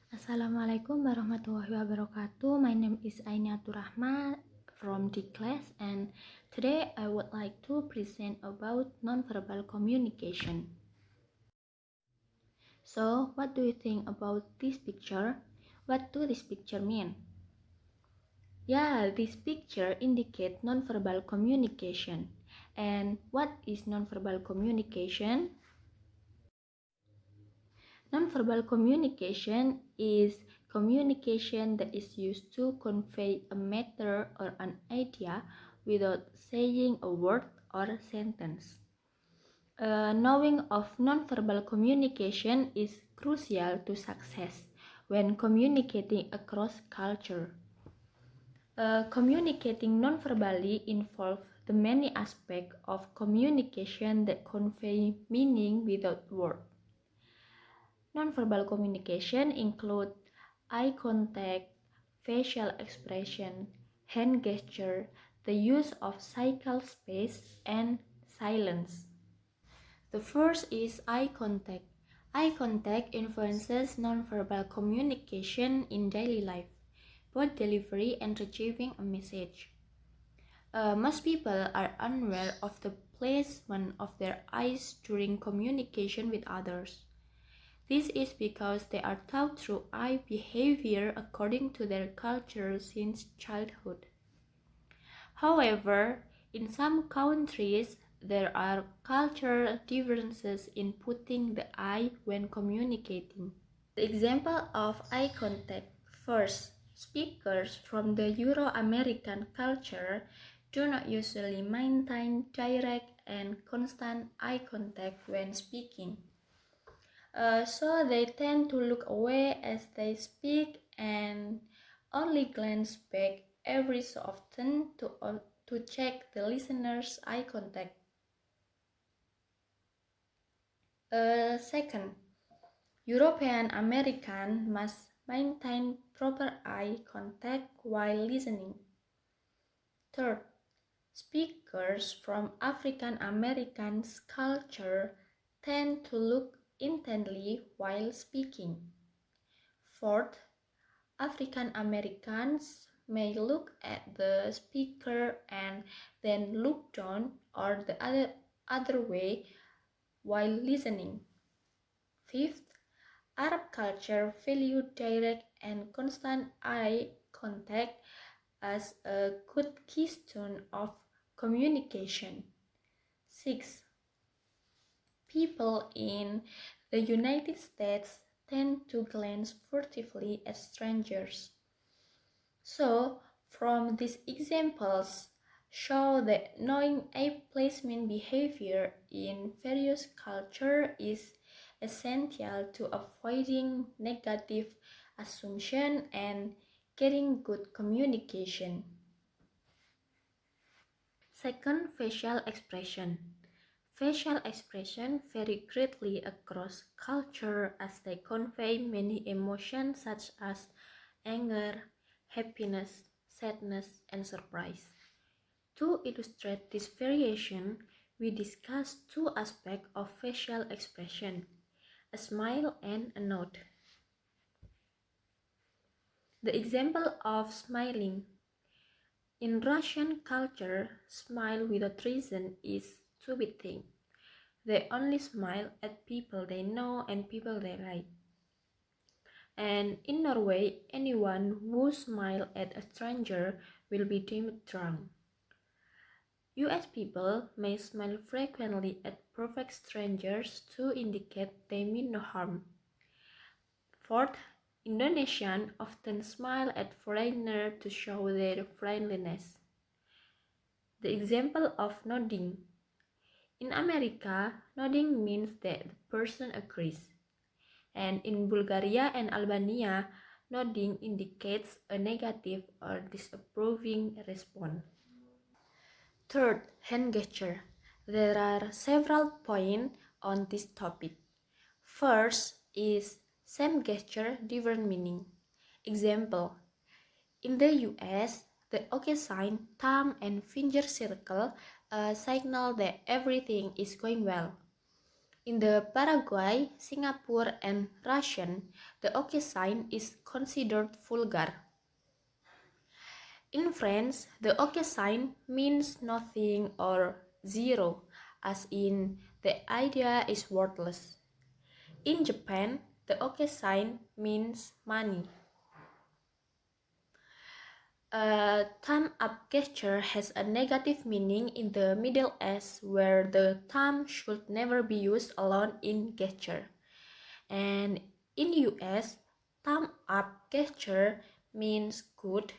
Assalamualaikum warahmatullahi wabarakatuh. My name is Ainiyatur Rahma from the class, and today I would like to present about nonverbal communication. So, what do you think about this picture? What do this picture mean? Yeah, this picture indicates nonverbal communication. And what is nonverbal communication? Nonverbal communication is communication that is used to convey a matter or an idea without saying a word or sentence. Knowing of nonverbal communication is crucial to success when communicating across culture. Communicating nonverbally involves the many aspects of communication that convey meaning without words. Nonverbal communication include eye contact, facial expression, hand gesture, the use of physical space, and silence. The first is eye contact. Eye contact influences nonverbal communication in daily life, both delivery and receiving a message. Most people are unaware of the placement of their eyes during communication with others. This is because they are taught through eye behavior according to their culture since childhood. However, in some countries, there are cultural differences in putting the eye when communicating. The example of eye contact. First, speakers from the Euro-American culture do not usually maintain direct and constant eye contact when speaking. So they tend to look away as they speak and only glance back every so often to check the listener's eye contact. Second, European American must maintain proper eye contact while listening. Third, speakers from African Americans culture tend to look intently while speaking. Fourth, African Americans may look at the speaker and then look down or the other way while listening. Fifth, Arab culture value direct and constant eye contact as a good keystone of communication. Sixth, people in the United States tend to glance furtively at strangers. So, from these examples, show that knowing eye placement behavior in various cultures is essential to avoiding negative assumption and getting good communication. Second, facial expression. Facial expression vary greatly across culture as they convey many emotions such as anger, happiness, sadness, and surprise. To illustrate this variation, we discuss two aspects of facial expression, a smile and a nod. The example of smiling. In Russian culture, smile without reason is stupid thing. They only smile at people they know and people they like. And in Norway, anyone who smiles at a stranger will be deemed drunk. US people may smile frequently at perfect strangers to indicate they mean no harm. Fourth, Indonesians often smile at foreigners to show their friendliness. The example of nodding. In America, nodding means that the person agrees. And in Bulgaria and Albania, nodding indicates a negative or disapproving response. Third, hand gesture. There are several points on this topic. First is same gesture, different meaning. Example, in the US, the OK sign, thumb and finger circle signal that everything is going well. In the Paraguay, Singapore, and Russian, the OK sign is considered vulgar. In France, the OK sign means nothing or zero, as in the idea is worthless. In Japan, the OK sign means money. A thumb up gesture has a negative meaning in the Middle East, where the thumb should never be used alone in gesture. And in US, thumb up gesture means good.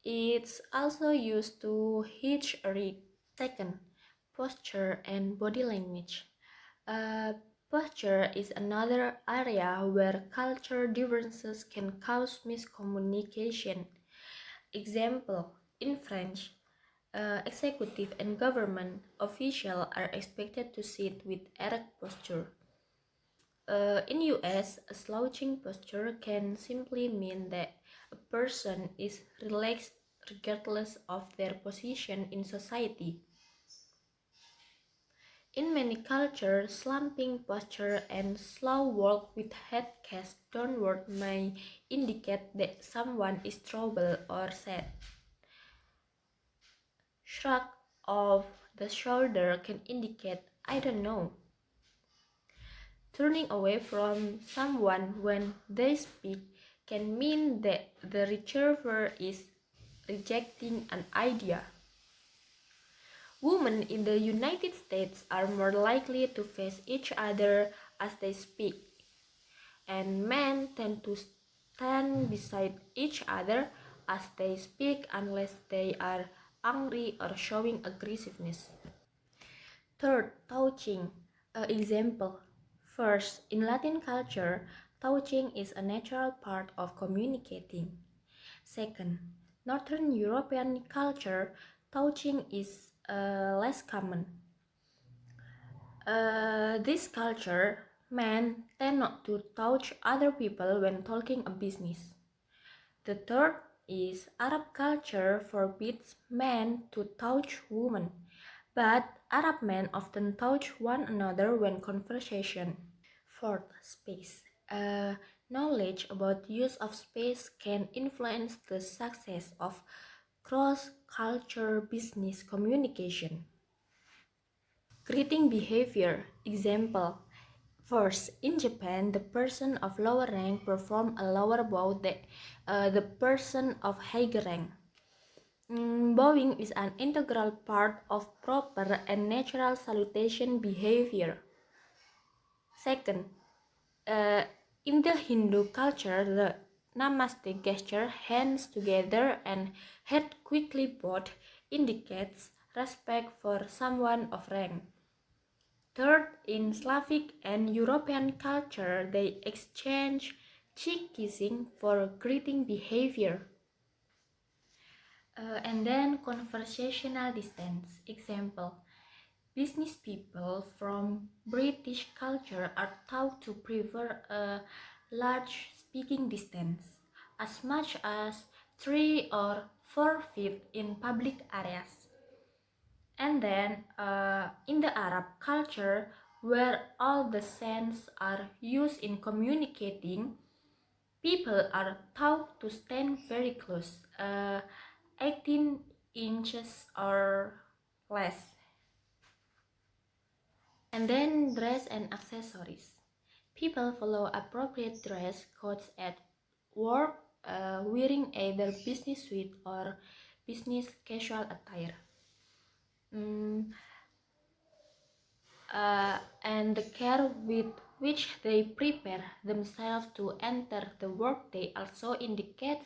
It's also used to hitch a ride. Second, posture and body language. Posture is another area where culture differences can cause miscommunication. Example, in French, executive and government officials are expected to sit with erect posture. In US, a slouching posture can simply mean that a person is relaxed regardless of their position in society. In many cultures, slumping posture and slow walk with head cast downward may indicate that someone is troubled or sad. Shrug of the shoulder can indicate "I don't know." Turning away from someone when they speak can mean that the receiver is rejecting an idea. Women in the United States are more likely to face each other as they speak, and men tend to stand beside each other as they speak unless they are angry or showing aggressiveness. Third, touching. Example. First, in Latin culture, touching is a natural part of communicating. Second, Northern European culture, touching is less common. This culture, men tend not to touch other people when talking a business. The third is Arab culture forbids men to touch women, but Arab men often touch one another when conversation. Fourth, space. Knowledge about use of space can influence the success of cross-cultural business communication. Greeting behavior. Example. First, in Japan, the person of lower rank performs a lower bow than the person of higher rank. Bowing is an integral part of proper and natural salutation behavior. Second, in the Hindu culture, the namaste gesture, hands together and head quickly bowed, indicates respect for someone of rank. Third, in Slavic and European culture, they exchange cheek kissing for greeting behavior. And then conversational distance. Example, business people from British culture are taught to prefer a large speaking distance, as much as 3 or 4 feet in public areas. And then in the Arab culture, where all the signs are used in communicating, people are taught to stand very close, 18 inches or less. And then dress and accessories. People follow appropriate dress codes at work, wearing either business suit or business casual attire. And the care with which they prepare themselves to enter the workday also indicates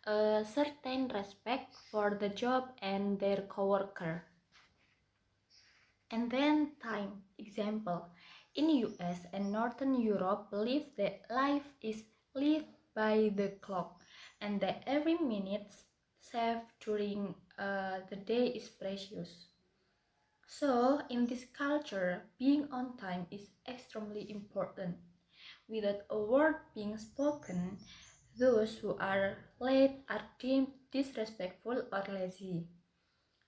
a certain respect for the job and their coworker. And then time. Example, in US and Northern Europe believe that life is lived by the clock and that every minute saved during the day is precious. So, in this culture, being on time is extremely important. Without a word being spoken, those who are late are deemed disrespectful or lazy.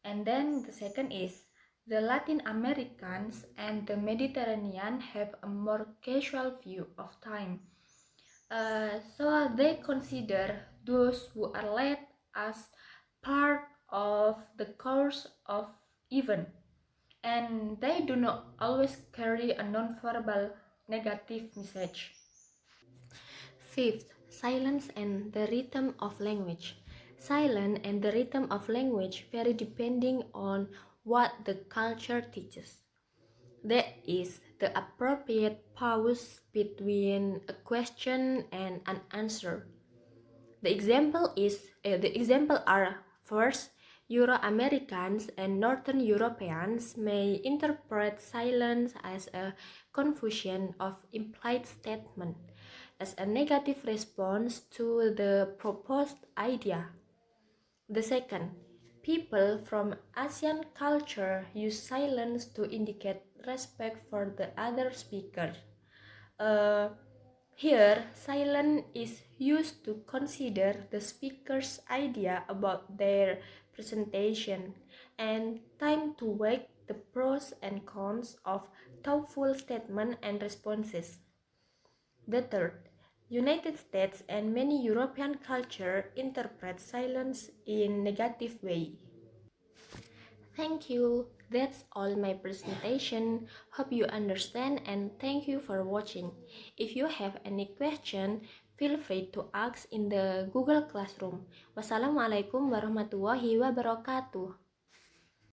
And then the second is The Latin Americans and the Mediterranean have a more casual view of time. So they consider those who are late as part of the course of event, and they do not always carry a non-verbal negative message. Fifth, silence and the rhythm of language. Silence and the rhythm of language vary depending on what the culture teaches. There is the appropriate pause between a question and an answer. The example are first, Euro-Americans and Northern Europeans may interpret silence as a confusion of implied statement, as a negative response to the proposed idea. The second, people from Asian culture use silence to indicate respect for the other speaker. Uh, Here, silence is used to consider the speaker's idea about their presentation and time to weigh the pros and cons of thoughtful statements and responses. The third, United States and many European cultures interpret silence in negative way. Thank you. That's all my presentation. Hope you understand and thank you for watching. If you have any question, feel free to ask in the Google Classroom. Wassalamualaikum warahmatullahi wabarakatuh.